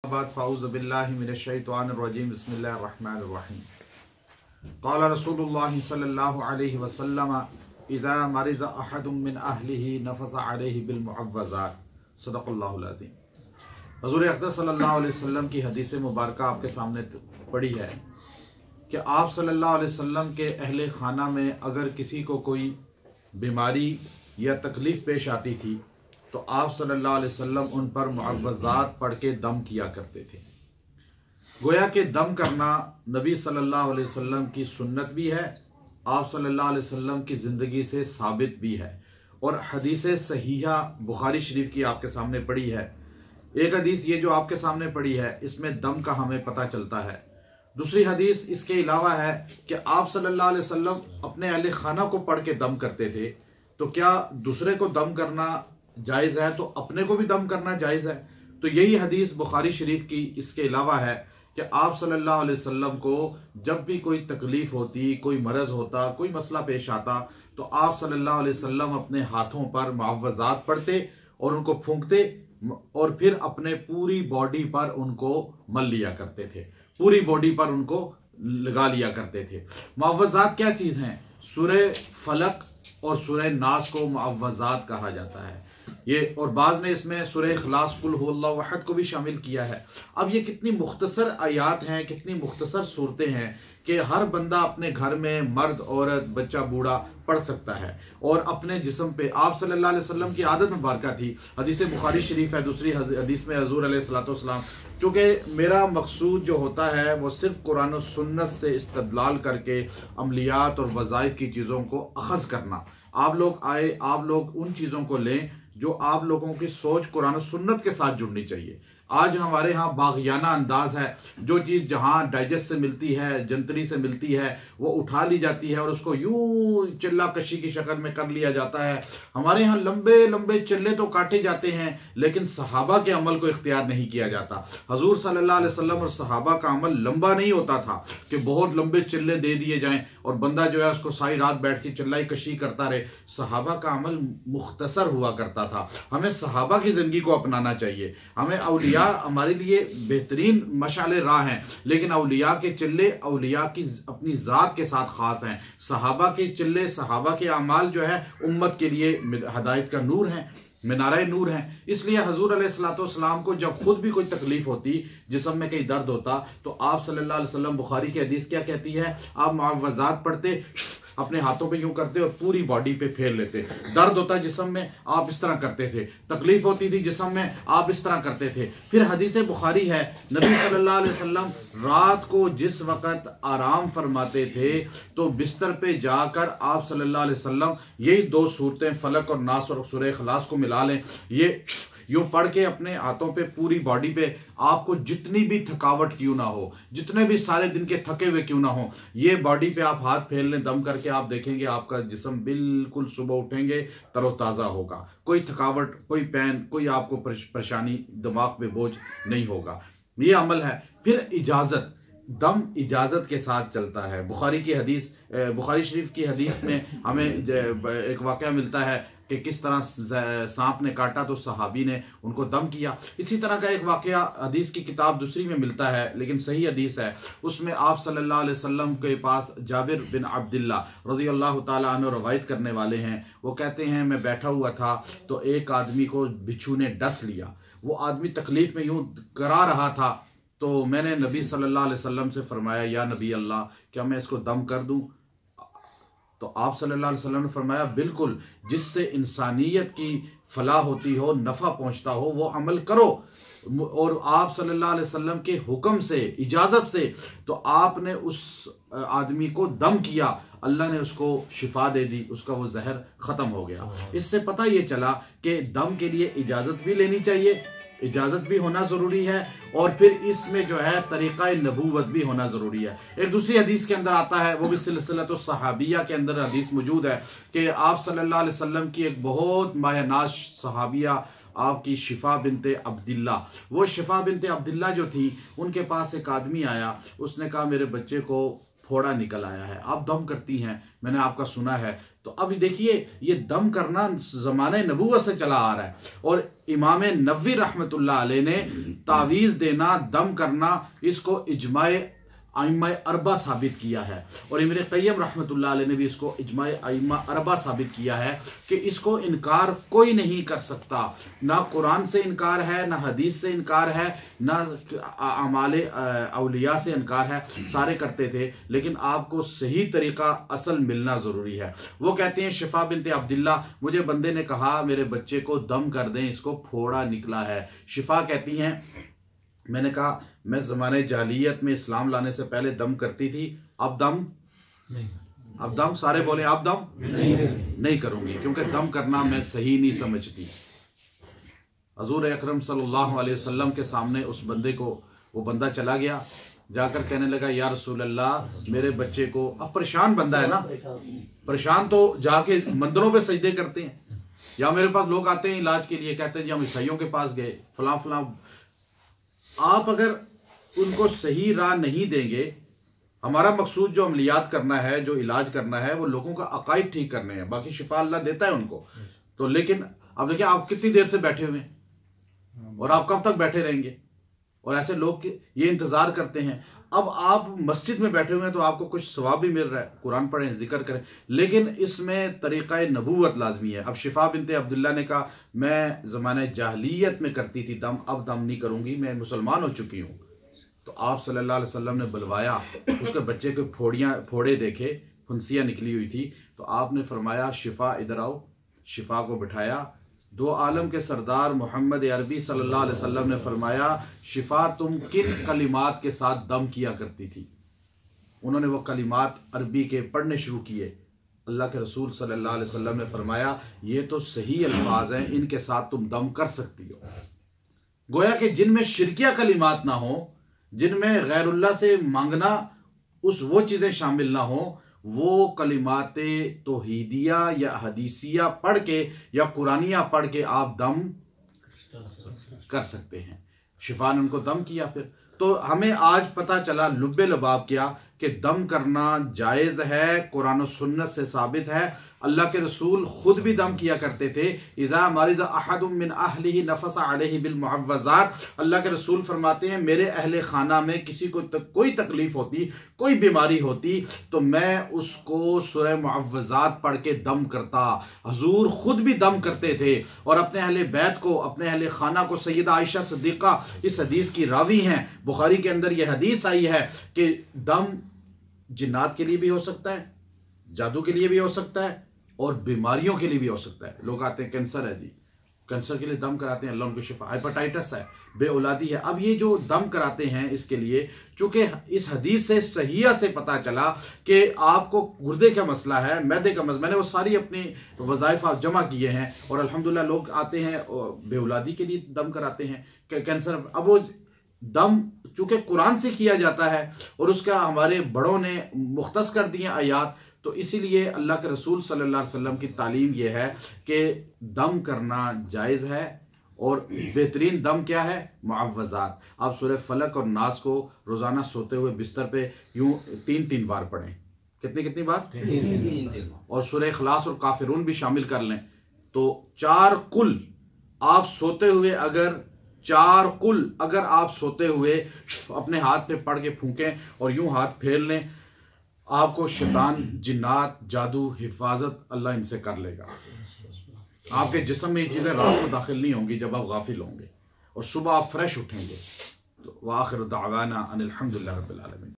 बाद फ़ाऊज़ुबिल्लाहि मिनश्शैतानिर्रजीम बिस्मिल्लाहिर्रहमानिर्रहीम। क़ाला रसूलुल्लाहि सल्लल्लाहु अलैहि वसल्लम इज़ा मरिज़ अहदुम मिन अहलिही नफ़ज़ अलैहि बिलमुअव्वज़ात सदक़ल्लाहुल अज़ीम। हुज़ूर अक़दस सल्लल्लाहु अलैहि वसल्लम की हदीस मुबारका आपके सामने पड़ी है कि आप सल्लल्लाहु अलैहि वसल्लम के अहले खाना में अगर किसी को कोई बीमारी या तकलीफ़ पेश आती थी तो आप सल्लल्लाहु अलैहि वसल्लम उन पर मुअव्वज़ात पढ़ के दम किया करते थे। गोया के दम करना नबी सल्लल्लाहु अलैहि वसल्लम की सुन्नत भी है, आप सल्लल्लाहु अलैहि वसल्लम की ज़िंदगी से साबित भी है। और हदीस सहीहा बुखारी शरीफ की आपके सामने पड़ी है। एक हदीस ये जो आपके सामने पड़ी है इसमें दम का हमें पता चलता है। दूसरी हदीस इसके अलावा है कि आप सल्लल्लाहु अलैहि वसल्लम अपने अहले खाना को पढ़ के दम करते थे। तो क्या दूसरे को दम करना जायज़ है तो अपने को भी दम करना जायज़ है। तो यही हदीस बुखारी शरीफ की इसके अलावा है कि आप सल्लल्लाहु अलैहि वसल्लम को जब भी कोई तकलीफ होती, कोई मरज़ होता, कोई मसला पेश आता तो आप सल्लल्लाहु अलैहि वसल्लम अपने हाथों पर मुअव्वज़ात पढ़ते और उनको फूंकते और फिर अपने पूरी बॉडी पर उनको मल लिया करते थे, पूरी बॉडी पर उनको लगा लिया करते थे। मुअव्वज़ात क्या चीज़ हैं? सूरह फलक और सूरह नास को मुअव्वज़ात कहा जाता है ये, और बाज़ ने इसमें सूरह इखलास कुल हुवल्लाहु अहद को भी शामिल किया है। अब ये कितनी मुख्तसर आयात हैं, कितनी मुख्तसर सूरतें हैं कि हर बंदा अपने घर में मर्द औरत बच्चा बूढ़ा पढ़ सकता है और अपने जिस्म पे आप सल्लल्लाहु अलैहि वसल्लम की आदत मुबारका थी। हदीस बुखारी शरीफ है। दूसरी हदीस में हुज़ूर अलैहिस्सलातु वस्सलाम, क्योंकि मेरा मकसूद जो होता है वो सिर्फ कुरान और सुन्नत से इस्तदलाल करके अमलियात और वज़ाइफ की चीज़ों को अखज़ करना। आप लोग आए, आप लोग उन चीज़ों को लें जो आप लोगों की सोच कुरान और सुन्नत के साथ जुड़नी चाहिए। आज हमारे यहाँ बाग़ियाना अंदाज है, जो चीज़ जहाँ डाइजेस्ट से मिलती है, जंतरी से मिलती है, वो उठा ली जाती है और उसको यूं चिल्ला कशी की शक्ल में कर लिया जाता है। हमारे यहाँ लंबे लंबे चिल्ले तो काटे जाते हैं लेकिन सहाबा के अमल को इख्तियार नहीं किया जाता। हजूर सल्लल्लाहु अलैहि वसल्लम और सहाबा का अमल लंबा नहीं होता था कि बहुत लंबे चिल्ले दे दिए जाएं और बंदा जो है उसको सारी रात बैठ के चिल्लाई कशी करता रहे। सहाबा का अमल मुख्तसर हुआ करता था। हमें सहाबा की ज़िंदगी को अपनाना चाहिए। हमें औलिया हमारे लिए बेहतरीन मशाले राह हैं, लेकिन औलिया के चिल्ले औलिया की अपनी ज़ात के साथ ख़ास हैं। सहाबा के चिल्ले, सहाबा के अमाल जो है उम्मत के लिए हदायत का नूर है, मीनारे नूर हैं। इसलिए हजूर अलैहिस्सलातु वस्सलाम को जब खुद भी कोई तकलीफ होती, जिस्म में कहीं दर्द होता, तो आप सल्लल्लाहु अलैहि वसल्लम, बुखारी की हदीस क्या कहती है, आप मुअव्वज़ात पढ़ते, अपने हाथों पे यूं करते और पूरी बॉडी पे फेर लेते। दर्द होता जिस्म में, आप इस तरह करते थे। तकलीफ होती थी जिस्म में, आप इस तरह करते थे। फिर हदीस बुखारी है, नबी सल्लल्लाहु अलैहि वसल्लम रात को जिस वक़्त आराम फरमाते थे तो बिस्तर पे जाकर आप सल्लल्लाहु अलैहि वसल्लम यही दो सूरतें फलक और नास और सूरह इखलास को मिला लें, ये यूं पढ़ के अपने हाथों पे पूरी बॉडी पे, आपको जितनी भी थकावट क्यों ना हो, जितने भी सारे दिन के थके हुए क्यों ना हो, ये बॉडी पे आप हाथ फेर लें दम करके, आप देखेंगे आपका जिस्म बिल्कुल सुबह उठेंगे तरोताज़ा होगा। कोई थकावट, कोई पैन, कोई आपको परेशानी, दिमाग पे बोझ नहीं होगा। ये अमल है। फिर इजाज़त, दम इजाज़त के साथ चलता है। बुखारी की हदीस, बुखारी शरीफ की हदीस में हमें एक वाक़या मिलता है कि किस तरह सांप ने काटा तो सहाबी ने उनको दम किया। इसी तरह का एक वाक़या हदीस की किताब दूसरी में मिलता है, लेकिन सही हदीस है। उसमें आप सल्लल्लाहु अलैहि वसल्लम के पास जाबिर बिन अब्दुल्ला रज़ियल्लाहु ताला अन्हु रवायत करने वाले हैं। वो कहते हैं, मैं बैठा हुआ था तो एक आदमी को बिच्छू ने डस लिया। वो आदमी तकलीफ में यूं करा रहा था तो मैंने नबी सल्लल्लाहु अलैहि वसल्लम से फरमाया, या नबी अल्लाह, क्या मैं इसको दम कर दूं? तो आप सल्लल्लाहु अलैहि वसल्लम ने फरमाया, बिल्कुल, जिससे इंसानियत की फलाह होती हो, नफ़ा पहुंचता हो, वो अमल करो। और आप सल्लल्लाहु अलैहि वसल्लम के हुक्म से, इजाज़त से, तो आपने उस आदमी को दम किया, अल्लाह ने उसको शिफा दे दी, उसका वो जहर ख़त्म हो गया। इससे पता ये चला कि दम के लिए इजाज़त भी लेनी चाहिए, इजाज़त भी होना ज़रूरी है, और फिर इसमें जो है तरीक़ा नबूवत भी होना ज़रूरी है। एक दूसरी हदीस के अंदर आता है, वो भी सिलसिलतु सहाबिया के अंदर हदीस मौजूद है कि आप सल्लल्लाहु अलैहि वसल्लम की एक बहुत मायनाज सहाबिया आपकी शिफा बिनते अब्दुल्ला, वो शिफा बिनते अब्दुल्ला जो थी, उनके पास एक आदमी आया, उसने कहा मेरे बच्चे को फोड़ा निकल आया है, आप दम करती हैं, मैंने आपका सुना है। तो तो अभी देखिए ये दम करना ज़माने नबूवत से चला आ रहा है, और इमाम नबवी रहमतुल्लाह अलैह ने तावीज़ देना, दम करना, इसको इजमाए आइम्मा अरबा साबित किया है, और इब्न क़य्यम रहमतुल्लाह अलैह ने भी इसको इजमाए आइम्मा अरबा साबित किया है कि इसको इनकार कोई नहीं कर सकता। ना कुरान से इनकार है, ना हदीस से इनकार है, ना अमाले औलिया से इनकार है, सारे करते थे, लेकिन आपको सही तरीका असल मिलना ज़रूरी है। वो कहते हैं शिफा बिनते अब्दुल्ला, मुझे बंदे ने कहा मेरे बच्चे को दम कर दें, इसको फोड़ा निकला है। शिफा कहती हैं मैंने कहा मैं ज़माने जाहिलियत में इस्लाम लाने से पहले दम करती थी, अब दम नहीं, अब दम सारे बोले अब दम नहीं करूंगी, क्योंकि दम करना मैं सही नहीं समझती। हजूर अकरम सल्लल्लाहु अलैहि वसल्लम के सामने उस बंदे को, वो बंदा चला गया, जाकर कहने लगा या रसूल अल्लाह मेरे बच्चे को, अब परेशान बंदा है ना, परेशान तो जाके मंदिरों पे सजदे करते हैं, या मेरे पास लोग आते हैं इलाज के लिए, कहते हैं जी हम ईसाइयों के पास गए, फलां फलां। आप अगर उनको सही राह नहीं देंगे, हमारा मकसूद जो अमलियात करना है, जो इलाज करना है, वो लोगों का अकायद ठीक करने हैं, बाकी शिफा अल्लाह देता है उनको। तो लेकिन अब देखिए आप कितनी देर से बैठे हुए हैं, और आप कब तक बैठे रहेंगे, और ऐसे लोग ये इंतजार करते हैं। अब आप मस्जिद में बैठे हुए हैं तो आपको कुछ सवाब भी मिल रहा है, कुरान पढ़ें, जिक्र करें, लेकिन इसमें तरीक़ा नबूवत लाजमी है। अब शिफा बिनते अब्दुल्ला ने कहा मैं ज़माने जाहिलियत में करती थी दम, अब दम नहीं करूंगी, मैं मुसलमान हो चुकी हूँ। तो आप सल्लल्लाहु अलैहि वसल्लम ने बुलवाया, उसके बच्चे को फोड़े देखे, फुंसियाँ निकली हुई थी, तो आपने फरमाया शिफा इधर आओ। शिफा को बिठाया, दो आलम के सरदार मोहम्मद अरबी सल्लल्लाहु अलैहि वसल्लम ने फरमाया शिफा तुम किन कलिमात के साथ दम किया करती थी। उन्होंने वो कलिमात अरबी के पढ़ने शुरू किए। अल्लाह के रसूल सल्लल्लाहु अलैहि वसल्लम ने फरमाया ये तो सही अल्फाज हैं, इनके साथ तुम दम कर सकती हो। गोया कि जिनमें शिरकिया कलिमात ना हो, जिनमें गैरुल्लाह से मांगना वो चीजें शामिल ना हो, वो कलिमाते तौहीदिया या हदीसिया पढ़ के या कुरानिया पढ़ के आप दम कर सकते हैं। शिफा ने उनको दम किया। फिर तो हमें आज पता चला लुब्बे लबाब क्या कि दम करना जायज़ है, कुरान और सुन्नत से साबित है। अल्लाह के रसूल खुद भी दम किया करते थे। इज़ा मरिज़ अहदुम मिन अहलिही नफ़सा अलैहि बिल मुअव्वज़ात, अल्लाह के रसूल फरमाते हैं मेरे अहले खाना में किसी को कोई तकलीफ होती, कोई बीमारी होती, तो मैं उसको सूरह मुअव्वज़ात पढ़ के दम करता। हुजूर खुद भी दम करते थे और अपने अहले बैत को, अपने अहले खाना को, सैयदा आयशा सिद्दीक़ा इस हदीस की रावी हैं, बुखारी के अंदर यह हदीस आई है कि दम जिन्नात के लिए भी हो सकता है, जादू के लिए भी हो सकता है, और बीमारियों के लिए भी हो सकता है। लोग आते हैं कैंसर है जी, कैंसर के लिए दम कराते हैं, अल्लाह उनको शिफा, हेपेटाइटिस है, बेऔलादी है। अब ये जो दम कराते हैं इसके लिए, चूंकि इस हदीस से सहिया से पता चला कि आपको गुर्दे का मसला है, मैदे का मसला, मैंने वो सारी अपनी वज़ाइफ जमा किए हैं, और अल्हम्दुलिल्लाह लोग आते हैं बेऔलादी के लिए दम कराते हैं, कैंसर। अब वो दम चूंकि कुरान से किया जाता है और उसका हमारे बड़ों ने मुख्तस कर दिए आयात, तो इसीलिए अल्लाह के रसूल सल्लल्लाहु अलैहि वसल्लम की तालीम यह है कि दम करना जायज़ है। और बेहतरीन दम क्या है? मुअव्वज़ात। आप सूरह फलक और नास को रोज़ाना सोते हुए बिस्तर पे यूं 3-3 बार पढ़ें। कितनी बार? 3 और सूरह इखलास और काफिरून भी शामिल कर लें, तो 4 कुल आप सोते हुए अगर आप सोते हुए अपने हाथ पे पढ़ के फूकें और यूं हाथ फेर लें, आपको शैतान, जिन्नात, जादू, हिफाजत अल्लाह इनसे कर लेगा। आपके जिस्म में ये चीजें रात को दाखिल नहीं होंगी जब आप गाफिल होंगे, और सुबह आप फ्रेश उठेंगे। तो वाखिर दावाना अनिल हम्दुलिल्लाहि रब्बिल आलमीन।